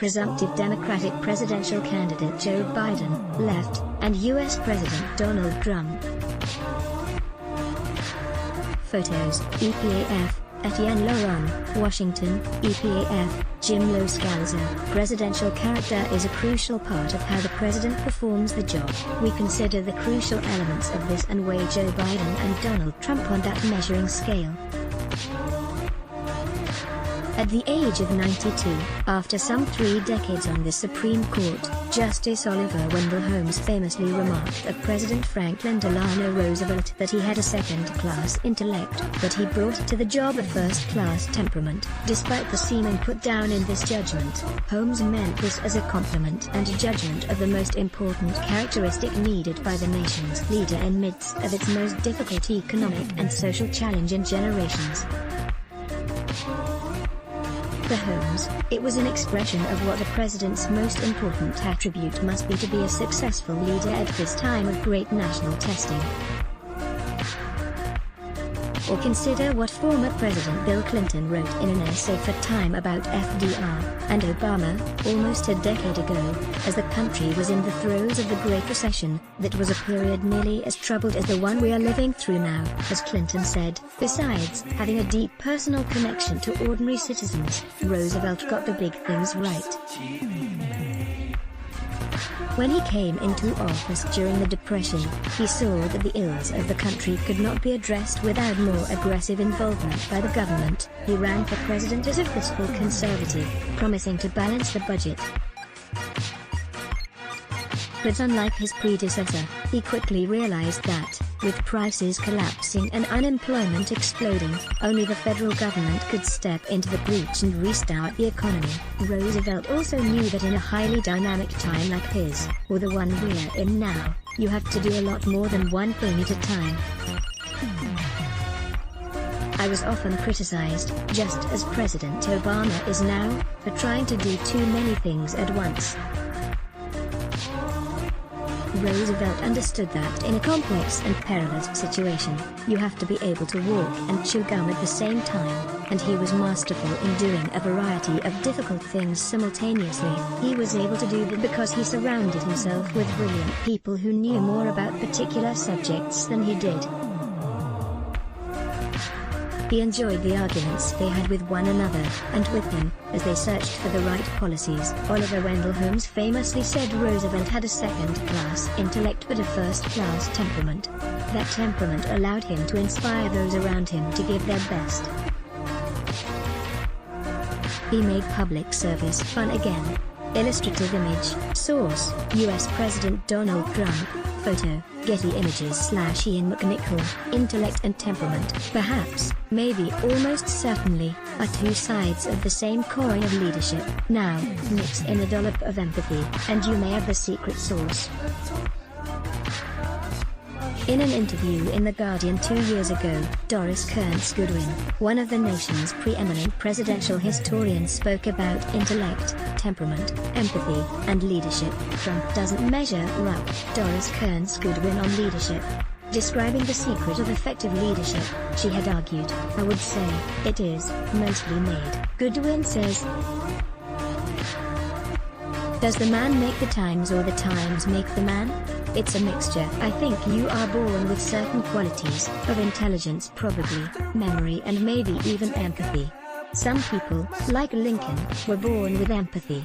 presumptive Democratic presidential candidate Joe Biden, left, and U.S. President Donald Trump. Photos, EPAF, Etienne Laurent, Washington, EPAF, Jim Loscalzo. Presidential character is a crucial part of how the president performs the job. We consider the crucial elements of this and weigh Joe Biden and Donald Trump on that measuring scale. At the age of 92, after some 3 decades on the Supreme Court, Justice Oliver Wendell Holmes famously remarked of President Franklin Delano Roosevelt that he had a second-class intellect, but he brought to the job a first-class temperament. Despite the seeming put-down in this judgment, Holmes meant this as a compliment and a judgment of the most important characteristic needed by the nation's leader in midst of its most difficult economic and social challenge in generations. For Holmes, it was an expression of what the president's most important attribute must be to be a successful leader at this time of great national testing. Or consider what former President Bill Clinton wrote in an essay for Time about FDR and Obama, almost a decade ago, as the country was in the throes of the Great Recession, that was a period nearly as troubled as the one we are living through now, as Clinton said. Besides having a deep personal connection to ordinary citizens, Roosevelt got the big things right. When he came into office during the Depression, he saw that the ills of the country could not be addressed without more aggressive involvement by the government. He ran for president as a fiscal conservative, promising to balance the budget. But unlike his predecessor, he quickly realized that, with prices collapsing and unemployment exploding, only the federal government could step into the breach and restart the economy. Roosevelt also knew that in a highly dynamic time like his, or the one we're in now, you have to do a lot more than one thing at a time. I was often criticized, just as President Obama is now, for trying to do too many things at once. Roosevelt understood that in a complex and perilous situation, you have to be able to walk and chew gum at the same time, and he was masterful in doing a variety of difficult things simultaneously. He was able to do that because he surrounded himself with brilliant people who knew more about particular subjects than he did. He enjoyed the arguments they had with one another, and with him, as they searched for the right policies. Oliver Wendell Holmes famously said Roosevelt had a second-class intellect but a first-class temperament. That temperament allowed him to inspire those around him to give their best. He made public service fun again. Illustrative image, source, U.S. President Donald Trump, photo, Getty Images / Ian McNichol. Intellect and temperament, perhaps, maybe, almost certainly, are two sides of the same coin of leadership. Now, mix in a dollop of empathy, and you may have the secret sauce. In an interview in The Guardian 2 years ago, Doris Kearns Goodwin, one of the nation's preeminent presidential historians, spoke about intellect, temperament, empathy, and leadership. Trump doesn't measure up, Doris Kearns Goodwin, on leadership. Describing the secret of effective leadership, she had argued, I would say, it is, mostly made. Goodwin says, does the man make the times or the times make the man? It's a mixture. I think you are born with certain qualities, of intelligence probably, memory and maybe even empathy. Some people, like Lincoln, were born with empathy.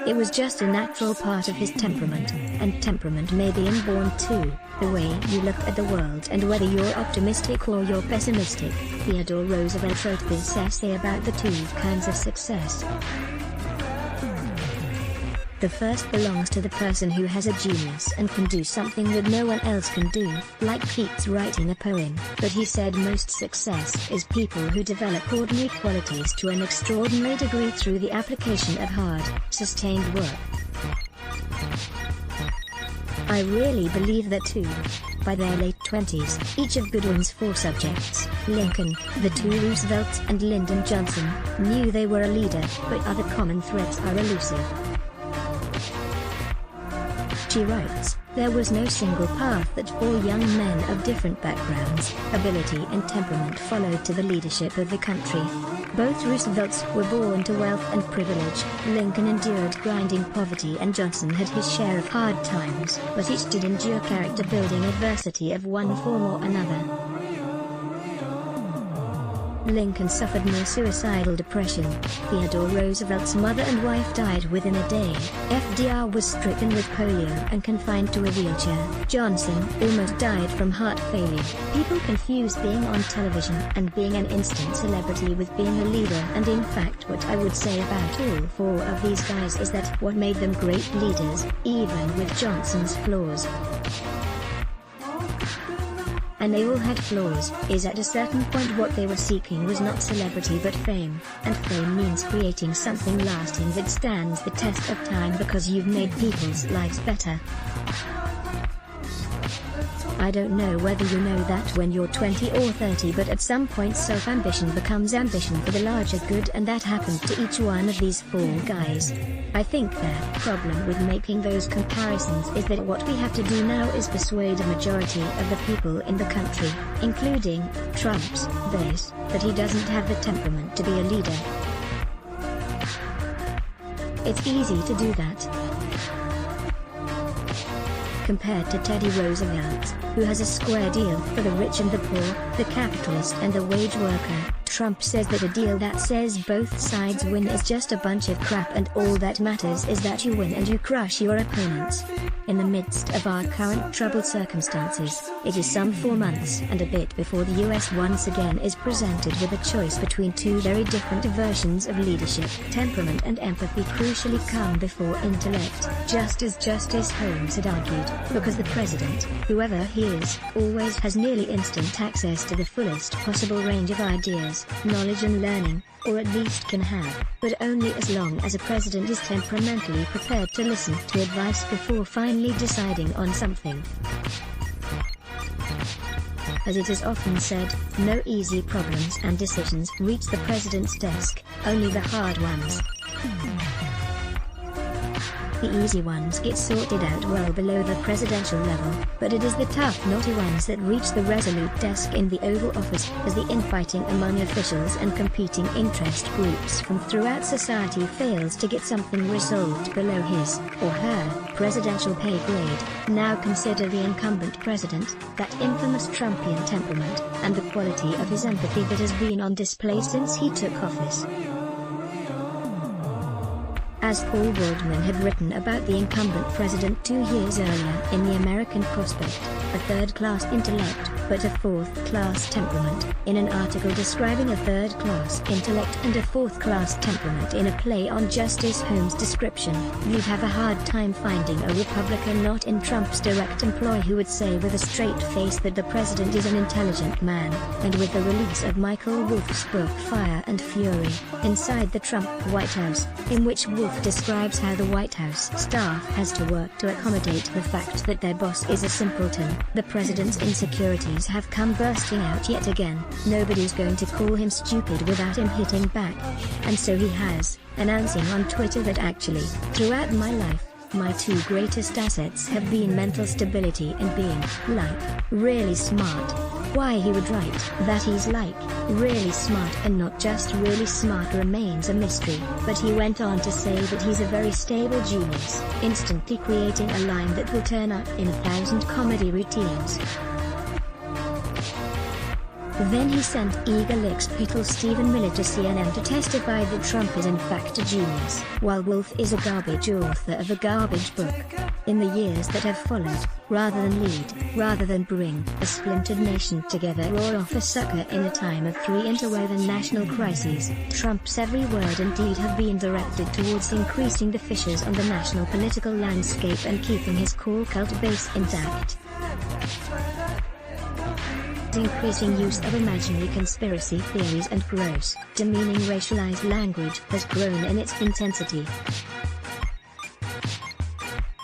It was just a natural part of his temperament, and temperament may be inborn too, the way you look at the world and whether you're optimistic or you're pessimistic. Theodore Roosevelt wrote this essay about the two kinds of success. The first belongs to the person who has a genius and can do something that no one else can do, like Keats writing a poem. But he said most success is people who develop ordinary qualities to an extraordinary degree through the application of hard, sustained work. I really believe that too. By their late 20s, each of Goodwin's 4 subjects, Lincoln, the 2 Roosevelts and Lyndon Johnson, knew they were a leader, but other common threads are elusive. She writes, there was no single path that 4 young men of different backgrounds, ability and temperament followed to the leadership of the country. Both Roosevelts were born to wealth and privilege. Lincoln endured grinding poverty and Johnson had his share of hard times, but each did endure character-building adversity of one form or another. Lincoln suffered near suicidal depression. Theodore Roosevelt's mother and wife died within a day. FDR was stricken with polio and confined to a wheelchair. Johnson almost died from heart failure. People confuse being on television and being an instant celebrity with being a leader, and in fact what I would say about all four of these guys is that what made them great leaders, even with Johnson's flaws, and they all had flaws, is at a certain point what they were seeking was not celebrity but fame, and fame means creating something lasting that stands the test of time because you've made people's lives better. I don't know whether you know that when you're 20 or 30, but at some point self-ambition becomes ambition for the larger good, and that happened to each one of these four guys. I think their problem with making those comparisons is that what we have to do now is persuade a majority of the people in the country, including Trump's base, that he doesn't have the temperament to be a leader. It's easy to do that. Compared to Teddy Roosevelt, who has a square deal for the rich and the poor, the capitalist and the wage worker, Trump says that a deal that says both sides win is just a bunch of crap, and all that matters is that you win and you crush your opponents. In the midst of our current troubled circumstances, it is some 4 months and a bit before the US once again is presented with a choice between two very different versions of leadership. Temperament and empathy crucially come before intellect, just as Justice Holmes had argued, because the president, whoever he is, always has nearly instant access to the fullest possible range of ideas, knowledge and learning, or at least can have, but only as long as a president is temperamentally prepared to listen to advice before finally deciding on something. As it is often said, no easy problems and decisions reach the president's desk, only the hard ones. The easy ones get sorted out well below the presidential level, but it is the tough, knotty ones that reach the resolute desk in the Oval Office, as the infighting among officials and competing interest groups from throughout society fails to get something resolved below his, or her, presidential pay grade. Now consider the incumbent president, that infamous Trumpian temperament, and the quality of his empathy that has been on display since he took office. As Paul Waldman had written about the incumbent president 2 years earlier in The American Prospect, a third-class intellect, but a fourth-class temperament, in an article describing a third-class intellect and a fourth-class temperament in a play on Justice Holmes' description, you'd have a hard time finding a Republican not in Trump's direct employ who would say with a straight face that the president is an intelligent man. And with the release of Michael Wolff's book Fire and Fury, Inside the Trump White House, in which Wolff describes how the White House staff has to work to accommodate the fact that their boss is a simpleton, the president's insecurities have come bursting out yet again. Nobody's going to call him stupid without him hitting back. And so he has, announcing on Twitter that actually, throughout my life, my two greatest assets have been mental stability and being, like, really smart. Why he would write that he's like, really smart and not just really smart remains a mystery, but he went on to say that he's a very stable genius, instantly creating a line that will turn up in 1,000 comedy routines. Then he sent eager lickspittle Stephen Miller to CNN to testify that Trump is in fact a genius, while Wolff is a garbage author of a garbage book. In the years that have followed, rather than lead, rather than bring a splintered nation together or offer succor in a time of 3 interwoven national crises, Trump's every word and deed have been directed towards increasing the fissures on the national political landscape and keeping his core cult base intact. Increasing use of imaginary conspiracy theories and gross, demeaning racialized language has grown in its intensity.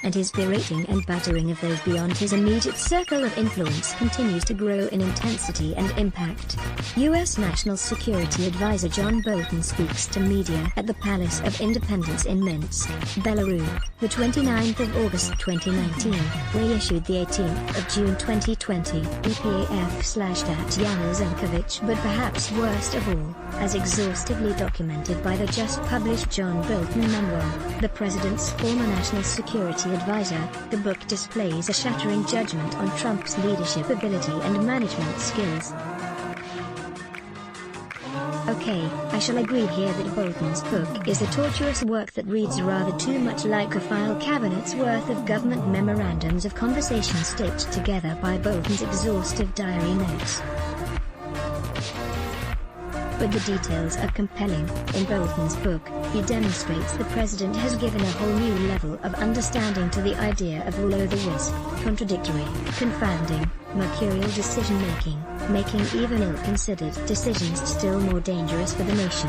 And his berating and battering of those beyond his immediate circle of influence continues to grow in intensity and impact. U.S. National Security Advisor John Bolton speaks to media at the Palace of Independence in Minsk, Belarus, the 29th of August 2019, reissued the 18th of June 2020. EPAF/Tatyana Zenkovich. But perhaps worst of all, as exhaustively documented by the just-published John Bolton memoir, The President's Former National Security Advisor, the book displays a shattering judgment on Trump's leadership ability and management skills. Okay, I shall agree here that Bolton's book is a tortuous work that reads rather too much like a file cabinet's worth of government memorandums of conversation stitched together by Bolton's exhaustive diary notes. But the details are compelling. In Bolton's book, he demonstrates the president has given a whole new level of understanding to the idea of will-o'-the-wisp, contradictory, confounding, mercurial decision-making, making even ill-considered decisions still more dangerous for the nation.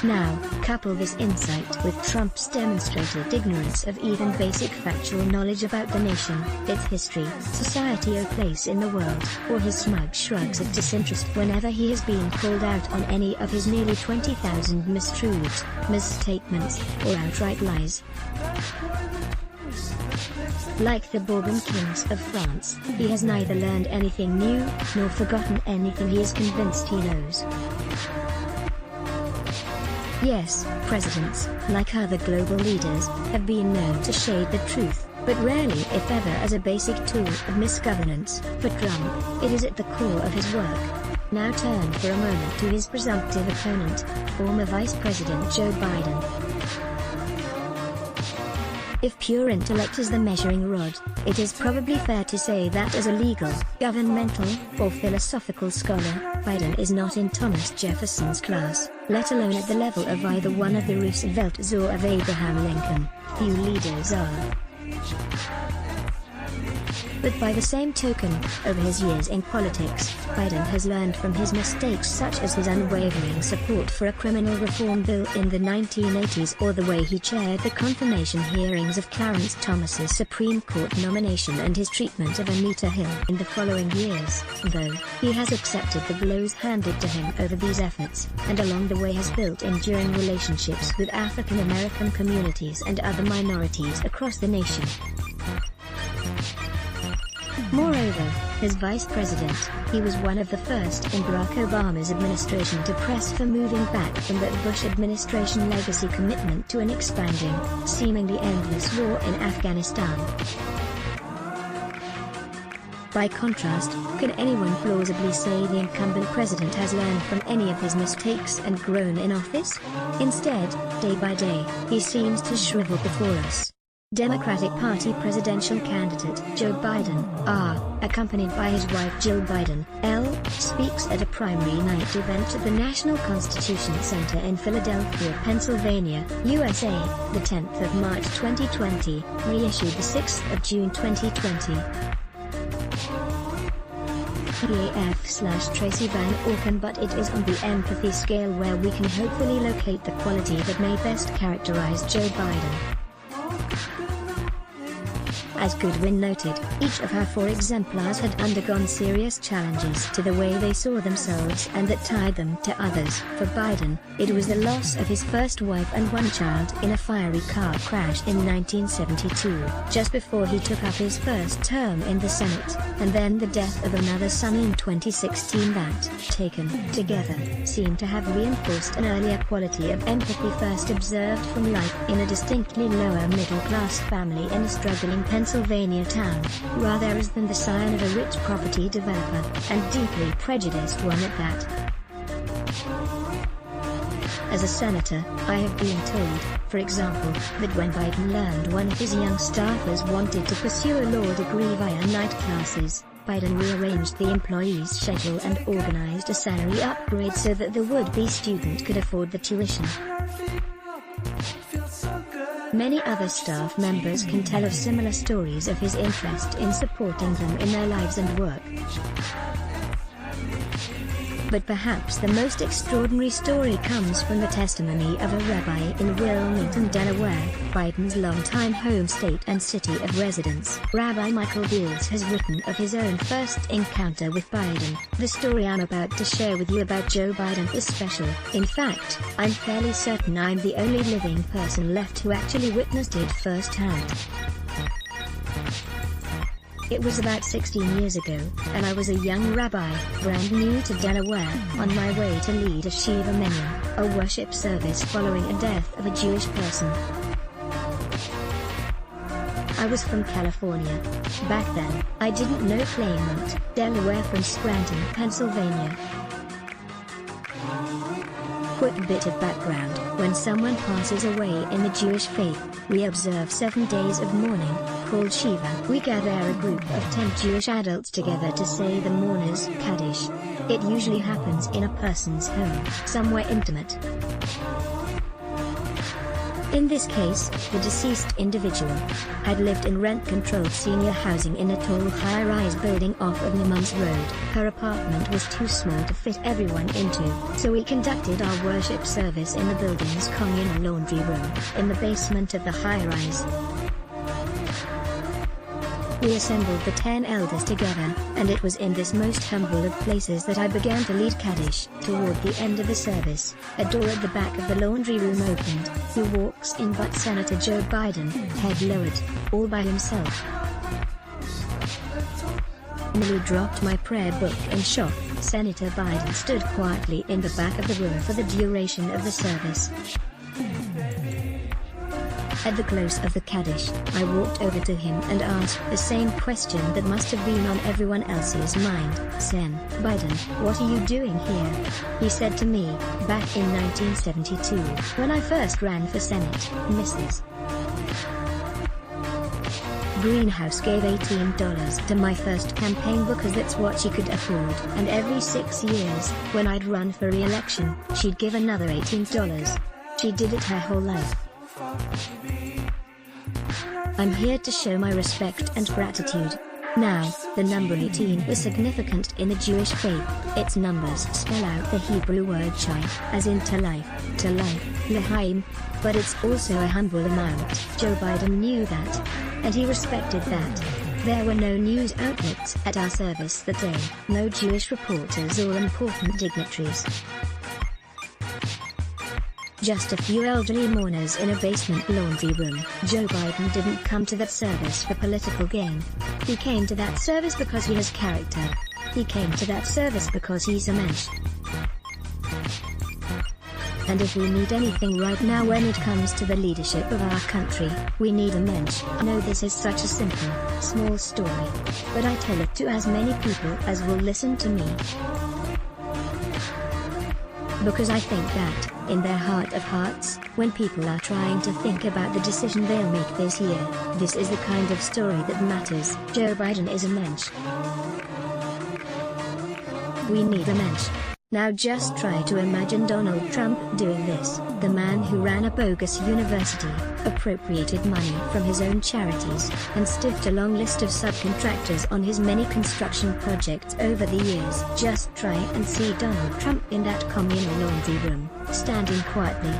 Now, couple this insight with Trump's demonstrated ignorance of even basic factual knowledge about the nation, its history, society or place in the world, or his smug shrugs of disinterest whenever he has been called out on any of his nearly 20,000 mistruths, misstatements, or outright lies. Like the Bourbon kings of France, he has neither learned anything new, nor forgotten anything he is convinced he knows. Yes, presidents, like other global leaders, have been known to shade the truth, but rarely if ever as a basic tool of misgovernance. For Trump, it is at the core of his work. Now turn for a moment to his presumptive opponent, former Vice President Joe Biden. If pure intellect is the measuring rod, it is probably fair to say that as a legal, governmental, or philosophical scholar, Biden is not in Thomas Jefferson's class, let alone at the level of either one of the Roosevelts or of Abraham Lincoln. Few leaders are. But by the same token, over his years in politics, Biden has learned from his mistakes, such as his unwavering support for a criminal reform bill in the 1980s or the way he chaired the confirmation hearings of Clarence Thomas's Supreme Court nomination and his treatment of Anita Hill in the following years, though he has accepted the blows handed to him over these efforts, and along the way has built enduring relationships with African American communities and other minorities across the nation. Moreover, as vice president, he was one of the first in Barack Obama's administration to press for moving back from the Bush administration legacy commitment to an expanding, seemingly endless war in Afghanistan. By contrast, can anyone plausibly say the incumbent president has learned from any of his mistakes and grown in office? Instead, day by day, he seems to shrivel before us. Democratic Party presidential candidate Joe Biden, R., accompanied by his wife Jill Biden, L., speaks at a primary night event at the National Constitution Center in Philadelphia, Pennsylvania, USA, the 10th of March 2020, reissued the 6th of June 2020. PAF/Tracy Van Auken. But it is on the empathy scale where we can hopefully locate the quality that may best characterize Joe Biden. As Goodwin noted, each of her 4 exemplars had undergone serious challenges to the way they saw themselves and that tied them to others. For Biden, it was the loss of his first wife and one child in a fiery car crash in 1972, just before he took up his first term in the Senate, and then the death of another son in 2016 that, taken together, seemed to have reinforced an earlier quality of empathy first observed from life in a distinctly lower middle-class family in a struggling Pennsylvania town, rather as than the scion of a rich property developer, and deeply prejudiced one at that. As a senator, I have been told, for example, that when Biden learned one of his young staffers wanted to pursue a law degree via night classes, Biden rearranged the employee's schedule and organized a salary upgrade so that the would-be student could afford the tuition. Many other staff members can tell of similar stories of his interest in supporting them in their lives and work. But perhaps the most extraordinary story comes from the testimony of a rabbi in Wilmington, Delaware, Biden's longtime home state and city of residence. Rabbi Michael Beals has written of his own first encounter with Biden. The story I'm about to share with you about Joe Biden is special. In fact, I'm fairly certain I'm the only living person left who actually witnessed it firsthand. It was about 16 years ago, and I was a young rabbi, brand new to Delaware, on my way to lead a Shiva Minyan, a worship service following a death of a Jewish person. I was from California. Back then, I didn't know Claymont, Delaware from Scranton, Pennsylvania. Quick bit of background: when someone passes away in the Jewish faith, we observe 7 days of mourning, called Shiva. We gather a group of 10 Jewish adults together to say the mourner's Kaddish. It usually happens in a person's home, somewhere intimate. In this case, the deceased individual had lived in rent-controlled senior housing in a tall high-rise building off of Nimmons Road. Her apartment was too small to fit everyone into, so we conducted our worship service in the building's communal laundry room, in the basement of the high-rise. We assembled the 10 elders together, and it was in this most humble of places that I began to lead Kaddish. Toward the end of the service, a door at the back of the laundry room opened. Who walks in but Senator Joe Biden, head lowered, all by himself. I nearly dropped my prayer book in shock. Senator Biden stood quietly in the back of the room for the duration of the service. At the close of the Kaddish, I walked over to him and asked the same question that must have been on everyone else's mind. Sen. Biden, what are you doing here? He said to me, back in 1972, when I first ran for Senate, Mrs. Greenhouse gave $18 to my first campaign because that's what she could afford. And every 6 years, when I'd run for re-election, she'd give another $18. She did it her whole life. I'm here to show my respect and gratitude. Now, the number 18 is significant in the Jewish faith. Its numbers spell out the Hebrew word chai, as in to life, l'chaim, but it's also a humble amount. Joe Biden knew that, and he respected that. There were no news outlets at our service that day, no Jewish reporters or important dignitaries. Just a few elderly mourners in a basement laundry room. Joe Biden didn't come to that service for political gain. He came to that service because he has character. He came to that service because he's a mensch. And if we need anything right now when it comes to the leadership of our country, we need a mensch. I know this is such a simple, small story, but I tell it to as many people as will listen to me. Because I think that, in their heart of hearts, when people are trying to think about the decision they'll make this year, this is the kind of story that matters. Joe Biden is a mensch. We need a mensch. Now just try to imagine Donald Trump doing this, the man who ran a bogus university, appropriated money from his own charities, and stiffed a long list of subcontractors on his many construction projects over the years. Just try and see Donald Trump in that communal laundry room, standing quietly.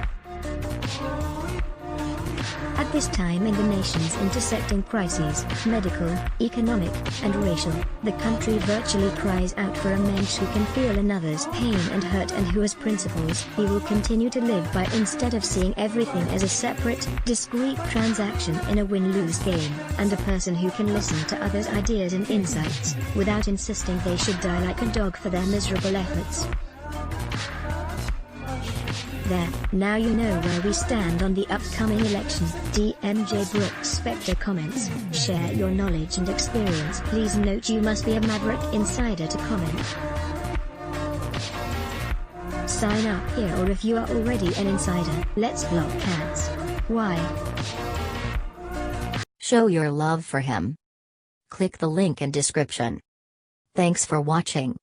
At this time in the nation's intersecting crises, medical, economic, and racial, the country virtually cries out for a mensch who can feel another's pain and hurt and who has principles he will continue to live by instead of seeing everything as a separate, discrete transaction in a win-lose game, and a person who can listen to others' ideas and insights, without insisting they should die like a dog for their miserable efforts. There, now you know where we stand on the upcoming election. DMJ Brooks Spector comments, share your knowledge and experience. Please note you must be a Maverick Insider to comment. Sign up here, or if you are already an insider, let's block cats. Why? Show your love for him. Click the link in description. Thanks for watching.